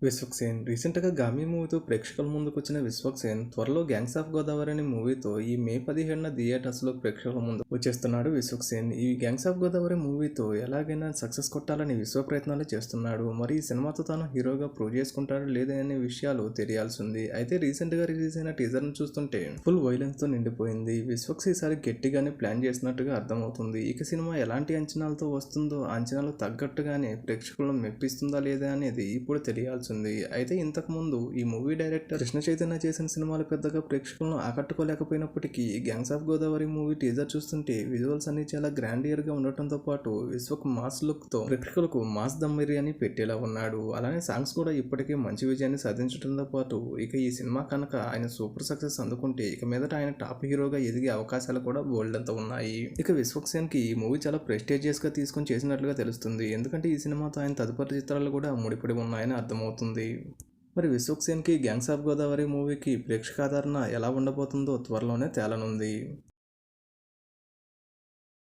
విశ్వక్సేన్ రీసెంట్గా గామి మూవీతో ప్రేక్షకుల ముందుకు వచ్చిన విశ్వక్సేన్ త్వరలో గ్యాంగ్స్ ఆఫ్ గోదావరి అనే మూవీతో ఈ మే 15న థియేటర్స్లో ప్రేక్షకుల ముందు వచ్చేస్తున్నాడు విశ్వక్సేన్. ఈ గ్యాంగ్స్ ఆఫ్ గోదావరి మూవీతో ఎలాగైనా సక్సెస్ కొట్టాలని విశ్వ ప్రయత్నాలు చేస్తున్నాడు. మరి ఈ సినిమాతో తాను హీరోగా ప్రూవ్ చేసుకుంటాడు లేదనే విషయాలు తెలియాల్సి ఉంది. అయితే రీసెంట్గా రిలీజ్ అయిన టీజర్ను చూస్తుంటే ఫుల్ వైలెన్స్తో నిండిపోయింది. విశ్వక్స్ ఈసారి గట్టిగానే ప్లాన్ చేసినట్టుగా అర్థమవుతుంది. ఇక సినిమా ఎలాంటి అంచనాలతో వస్తుందో అంచనాలు తగ్గట్టుగానే ప్రేక్షకులను మెప్పిస్తుందా లేదా అనేది ఇప్పుడు తెలియాల్సి ఉంది. అయితే ఇంతకుముందు ఈ మూవీ డైరెక్టర్ కృష్ణ చైతన్య చేసిన సినిమాలు పెద్దగా ప్రేక్షకులను ఆకట్టుకోలేకపోయినప్పటికీ gangs of Godavari movie teaser చూస్తుంటే విజువల్స్ అన్ని చాలా గ్రాండియర్ గా ఉండటంతో పాటు విశ్వక్ మాస్ లుక్ తో ప్రేక్షకులకు మాస్ దమ్ బిర్యానీ పెట్టేలా ఉన్నాడు. అలానే సాంగ్స్ కూడా ఇప్పటికే మంచి విజయాన్ని సాధించడంతో పాటు ఇక ఈ సినిమా కనుక ఆయన సూపర్ సక్సెస్ అందుకుంటే ఇక మీదట ఆయన టాప్ హీరోగా ఎదిగే అవకాశాలు కూడా బోల్డ్ అంతా ఉన్నాయి. ఇక విశ్వక్సేన్ కి ఈ మూవీ చాలా ప్రెస్టీజియస్ గా తీసుకొని చేసినట్లుగా తెలుస్తుంది. ఎందుకంటే ఈ సినిమాతో ఆయన తదుపరి చిత్రాలు కూడా ముడిపడి ఉన్నాయని అర్థమవుతుంది. మరి విశ్వక్సేన్కి గ్యాంగ్స్ ఆఫ్ గోదావరి మూవీకి ప్రేక్షకాదరణ ఎలా ఉండబోతుందో త్వరలోనే తేలనుంది.